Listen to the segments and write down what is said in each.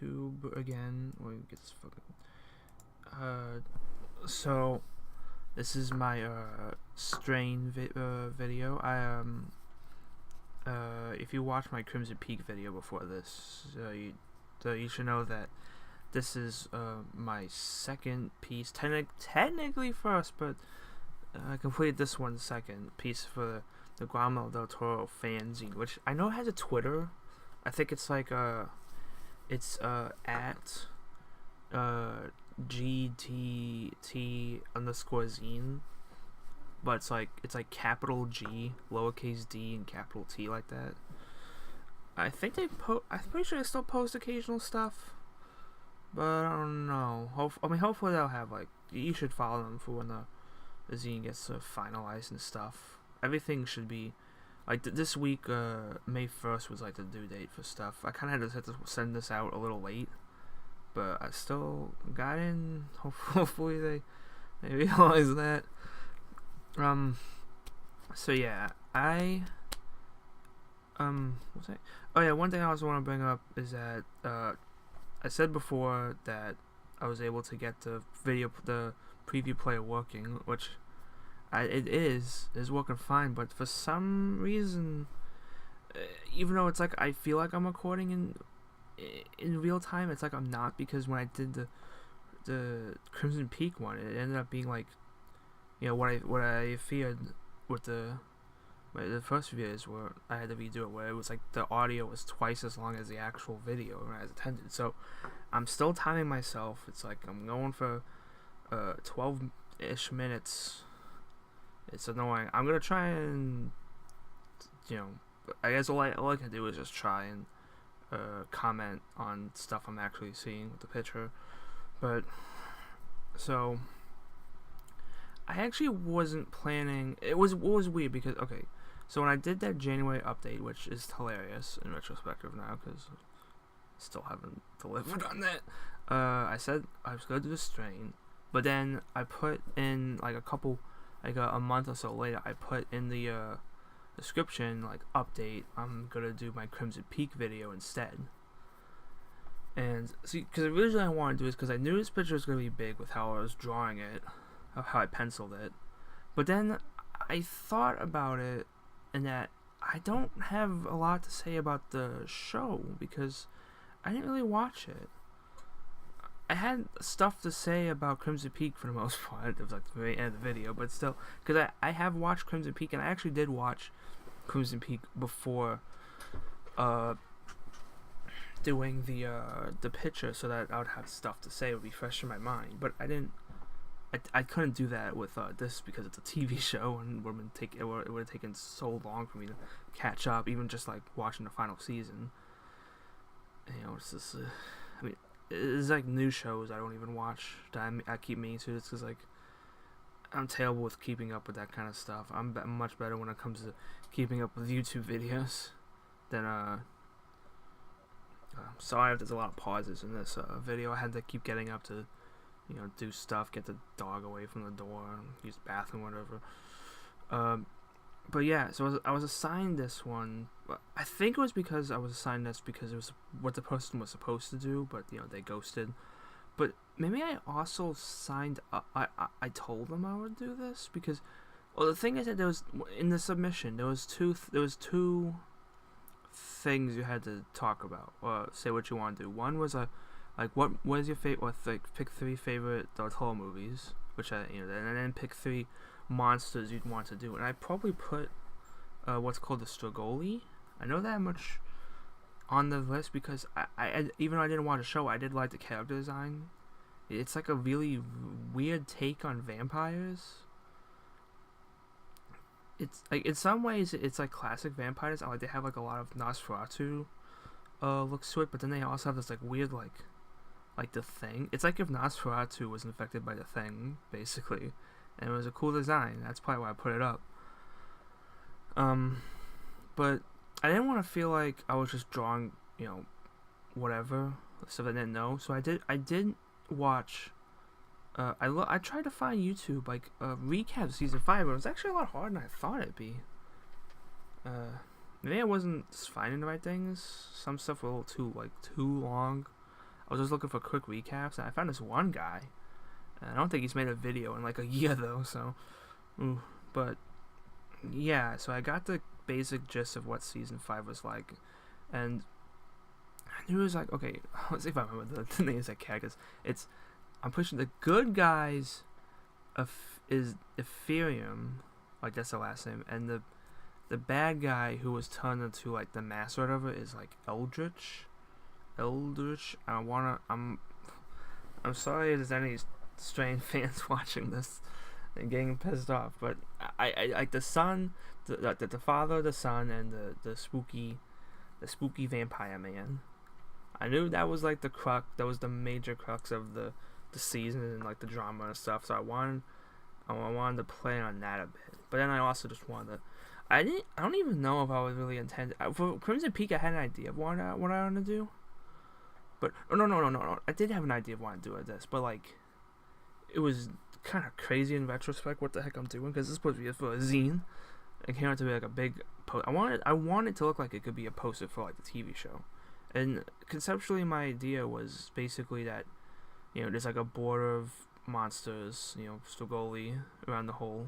YouTube again. Let me get this fucking. So this is my strain video. If you watched my Crimson Peak video before this, you should know that this is my second piece. Technically first, but I completed this one second piece for the Guillermo del Toro fanzine, which I know has a Twitter. I think it's like it's at GTT_Zine, but it's like capital G, lowercase d, and capital T like that. I think I'm pretty sure they still post occasional stuff, but I don't know. Hopefully they'll have you should follow them for when the zine gets finalized and stuff. Everything should be this week. May 1st was the due date for stuff. I kind of had to send this out a little late, but I still got in. Hopefully they realize that. So yeah, what's that? Oh yeah, one thing I also want to bring up is that I said before that I was able to get the preview player working, which it is working fine, but for some reason, even though it's I feel like I'm recording in real time, it's I'm not, because when I did the Crimson Peak one, it ended up being what I feared with the first videos, where I had to redo it, where it was the audio was twice as long as the actual video when I was attended. So I'm still timing myself. It's I'm going for 12-ish minutes. It's annoying. I'm gonna try and I guess all I can do is just try and comment on stuff I'm actually seeing with the picture. But so I actually wasn't planning. It was weird because so when I did that January update, which is hilarious in retrospective now because I still haven't delivered on that, I said I was gonna do the strain, but then I put in a month or so later, I put in the description update, I'm gonna do my Crimson Peak video instead. And see, because originally I wanted to do this because I knew this picture was gonna be big with how I was drawing it, how I penciled it. But then I thought about it, and that I don't have a lot to say about the show because I didn't really watch it. I had stuff to say about Crimson Peak for the most part. It was the very end of the video, but still, because I have watched Crimson Peak, and I actually did watch Crimson Peak before doing the picture, so that I would have stuff to say, it would be fresh in my mind. But I couldn't do that with this because it's a TV show, and it would have taken so long for me to catch up, even just watching the final season. It's just it's new shows I don't even watch that I keep meaning to. It's because I'm terrible with keeping up with that kind of stuff. I'm much better when it comes to keeping up with YouTube videos than sorry if there's a lot of pauses in this video. I had to keep getting up to do stuff, get the dog away from the door, use the bathroom, whatever. But yeah, so I was assigned this one. I think it was because I was assigned this because it was what the person was supposed to do, but they ghosted. But maybe I also signed up. I told them I would do this because, well, the thing is that there was in the submission there was two things you had to talk about or say what you want to do. One was what is your favorite? Pick 3 favorite Del Toro movies, which and then pick 3 monsters you'd want to do. And I probably put what's called the Strigoi. I know that much on the list because I even though I didn't watch a show, I did like the character design. It's a really weird take on vampires. It's in some ways it's classic vampires. They have a lot of Nosferatu looks to it, but then they also have this weird the Thing. It's if Nosferatu was infected by the Thing, basically. And it was a cool design. That's probably why I put it up. But I didn't want to feel like I was just drawing, whatever stuff I didn't know. So I did watch. I tried to find YouTube a recap of season 5, but it was actually a lot harder than I thought it'd be. Maybe I wasn't finding the right things. Some stuff were a little too long. I was just looking for quick recaps, and I found this one guy. And I don't think he's made a video in like a year though. So, but yeah. So I got the basic gist of what season 5 was like, and I knew it was like, okay, let's see if I remember the names of characters. I'm pushing the good guys is Ethereum, like that's the last name, and the bad guy who was turned into like the master or whatever is like Eldritch. I'm sorry if there's any Strain fans watching this and getting pissed off, but I like the son, the father, the son, and the spooky vampire man. I knew that was like that was the major crux of the season and like the drama and stuff. So I wanted to play on that a bit. But then I also just wanted to. I don't even know if I was really intended for Crimson Peak. I had an idea of what I wanted to do. But no. I did have an idea of what I do with this, but like, it was kind of crazy in retrospect what the heck I'm doing, because this is supposed to be for a zine. It came out to be like a big I wanted to look like it could be a poster for like the TV show. And conceptually, my idea was basically that, you know, there's like a border of monsters, you know, Strigoi around the whole.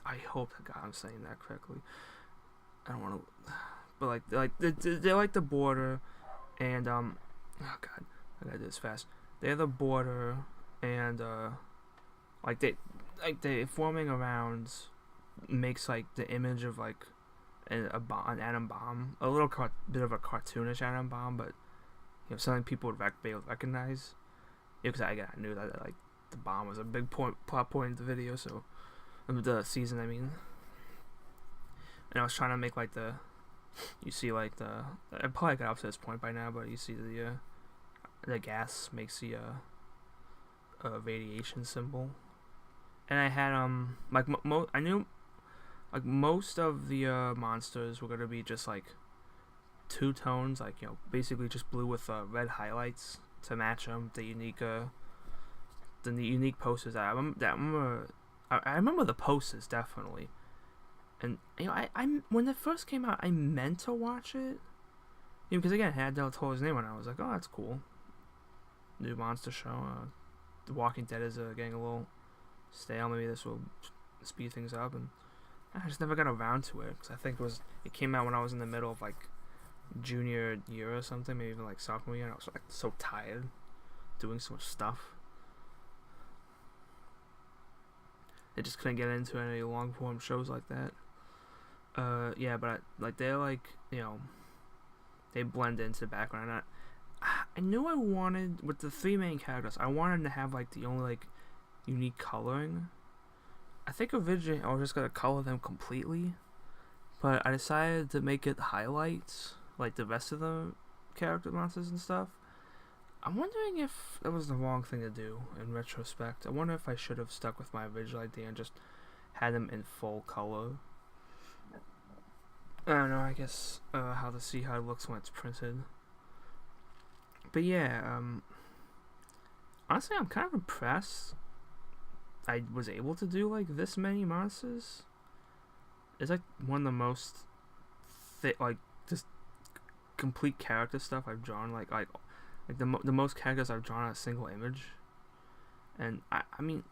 I hope to God I'm saying that correctly. I don't want to, but they're like the border, and oh God, I gotta do this fast. They're the border, and they forming around makes like the image of like an atom bomb, a little bit of a cartoonish atom bomb, but you know, something people would be able to recognize. Because I knew that like the bomb was a big plot point in the video, so the season, I mean. And I was trying to make like you see like I probably got up to this point by now, but you see the gas makes the radiation symbol, and I had I knew like most of the monsters were gonna be just like two tones, like, you know, basically just blue with red highlights to match them. The unique posters. I remember the posters definitely, and you know, I when it first came out, I meant to watch it, you know, because again, it had Del Toro's name on it. I was like, oh, that's cool. New monster show. The Walking Dead is getting a little stale. Maybe this will speed things up, and I just never got around to it, because I think it came out when I was in the middle of like junior year or something, maybe even like sophomore year, and I was like so tired doing so much stuff. I just couldn't get into any long form shows like that. Yeah, but they're like, you know, they blend into the background. I knew I wanted, with the three main characters, I wanted to have like the only like unique coloring. I think originally I was just gonna color them completely, but I decided to make it highlights like the rest of the character monsters and stuff. I'm wondering if that was the wrong thing to do in retrospect. I wonder if I should have stuck with my original idea and just had them in full color. I don't know, I guess how to see how it looks when it's printed. But yeah, honestly, I'm kind of impressed I was able to do like this many monsters. It's like one of the most like just complete character stuff I've drawn. Like the most characters I've drawn on a single image. And I mean,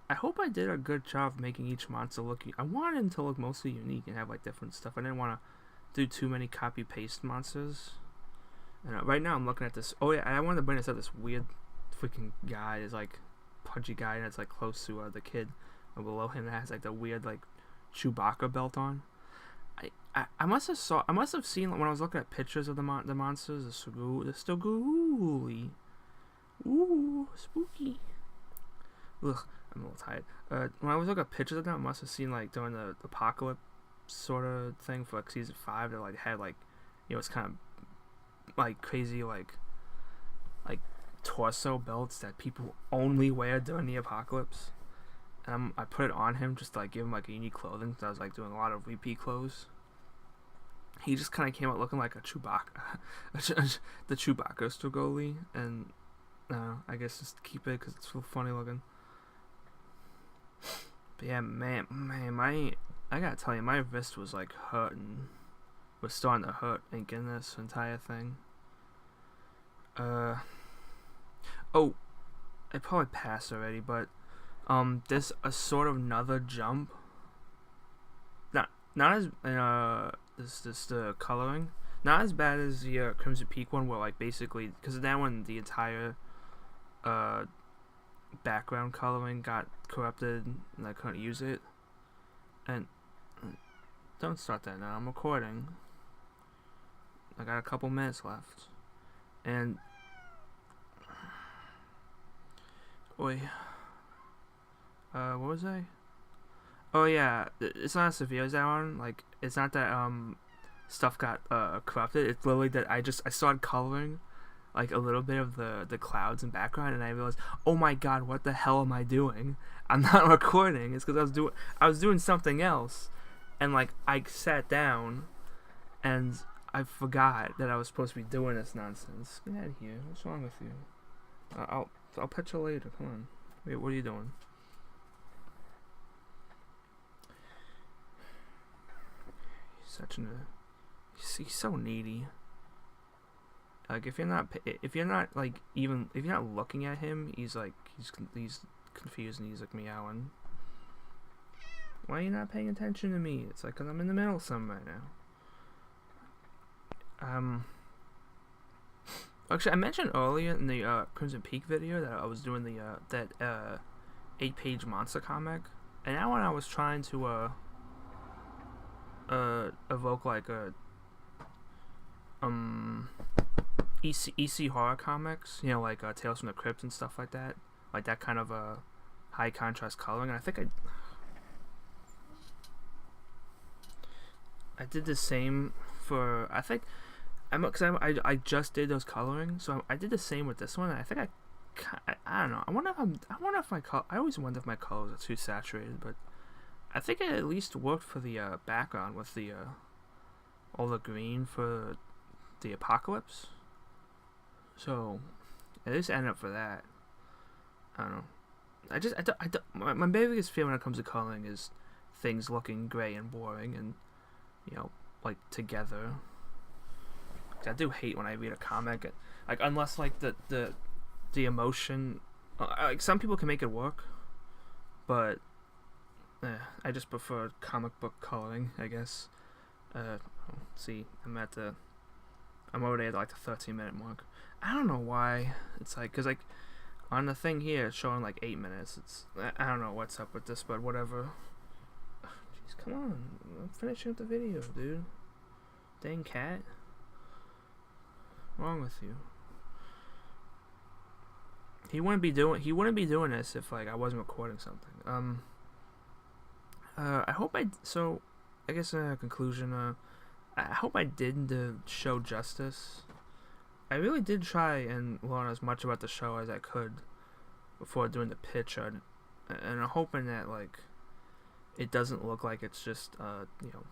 I hope I did a good job of making each monster look. I wanted them to look mostly unique and have like different stuff. I didn't want to do too many copy paste monsters. And right now I'm looking at this. Oh yeah, and I wanted to bring this up. This weird freaking guy is like pudgy guy that's like close to the kid, and below him that has like the weird like Chewbacca belt on. I must have seen when I was looking at pictures of the monsters, the Strigoi. Ooh, spooky. Ugh, I'm a little tired. When I was looking at pictures of them, I must have seen like during the apocalypse sort of thing for like season 5, that like had like, you know, it's kind of like crazy like torso belts that people only wear during the apocalypse. And I put it on him just to like give him like a unique clothing, because I was like doing a lot of repeat clothes. He just kind of came out looking like a Chewbacca, the Chewbacca Strigoi, and I guess just keep it because it's so funny looking. But yeah, man, I gotta tell you, my wrist was like hurting, was starting to hurt inking this entire thing. Oh, I probably passed already, but there's a sort of another jump. Not as this the coloring, not as bad as the Crimson Peak one, where like basically because that one the entire background coloring got corrupted and I couldn't use it. And don't start that now. I'm recording. I got a couple minutes left, and wait, what was I? Oh yeah, it's not as severe as that one. Like, it's not that stuff got corrupted. It's literally that I started coloring like a little bit of the clouds and background, and I realized, oh my god, what the hell am I doing? I'm not recording. It's because I was doing something else, and like I sat down, and I forgot that I was supposed to be doing this nonsense. Get out of here. What's wrong with you? I'll pet you later. Come on. Wait, what are you doing? He's so needy. Like if you're not like even if you're not looking at him, he's confused and he's like meowing. Why are you not paying attention to me? It's like 'cause I'm in the middle of something right now. Actually, I mentioned earlier in the Crimson Peak video that I was doing the 8-page monster comic, and that one I was trying to evoke like a EC horror comics, you know, like Tales from the Crypt and stuff like that kind of high contrast coloring. And I think I did the same for because I just did those coloring, so I did the same with this one. And I think I don't know. I wonder if my color. I always wonder if my colors are too saturated, but I think it at least worked for the background with the all the green for the apocalypse. So at least end up for that. I don't know. My biggest fear when it comes to coloring is things looking gray and boring, and you know, like together. I do hate when I read a comic, like unless like the emotion. Like some people can make it work, but I just prefer comic book coloring, I guess. See, I'm already at like the 13-minute mark. I don't know why. It's like, cause like on the thing here it's showing like 8 minutes. I don't know what's up with this, but whatever. Jeez, come on, I'm finishing up the video, dude. Dang cat. What's wrong with you? He wouldn't be doing this if like I wasn't recording something. I hope I guess in conclusion, I hope I did the show justice. I really did try and learn as much about the show as I could before doing the pitch, and I'm hoping that like it doesn't look like it's just you know,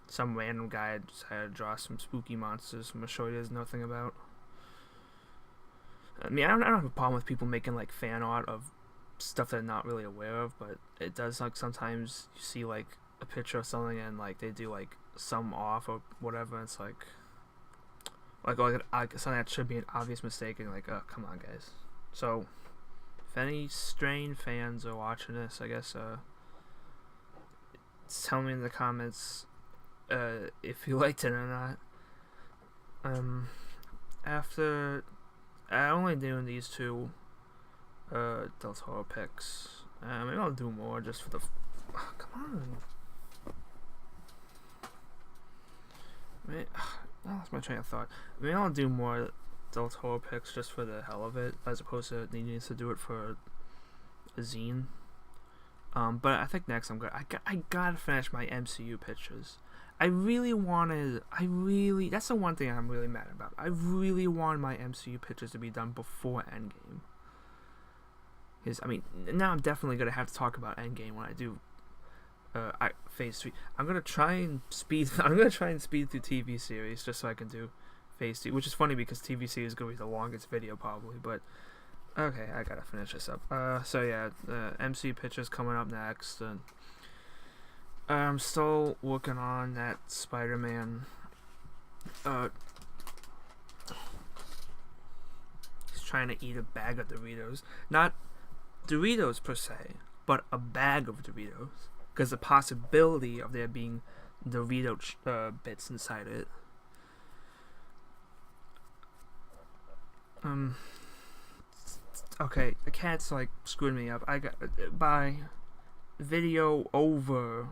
some random guy decided to draw some spooky monsters from a show he has nothing about. I mean, I don't have a problem with people making like fan art of stuff they're not really aware of, but it does like sometimes you see like a picture of something and like they do like some off or whatever, and it's like something that should be an obvious mistake, and like, oh, come on guys. So if any Strain fans are watching this, I guess tell me in the comments if you liked it or not. After only doing these two Del Toro picks, maybe I'll do more just for the come on. I lost my train of thought. Maybe I'll do more Del Toro picks just for the hell of it, as opposed to needing to do it for a zine. But I think next I gotta finish my MCU pictures. That's the one thing I'm really mad about. I really want my MCU pictures to be done before Endgame. Because, I mean, now I'm definitely going to have to talk about Endgame when I do Phase 3. I'm going to try and speed through TV series just so I can do Phase 2, which is funny because TV series is going to be the longest video probably, but okay, I got to finish this up. So yeah, MCU pictures coming up next, and I'm still working on that Spider-Man. He's trying to eat a bag of Doritos. Not Doritos per se, but a bag of Doritos. Because the possibility of there being Dorito bits inside it. Okay, the cat's like screwing me up. I got. Bye. Video over.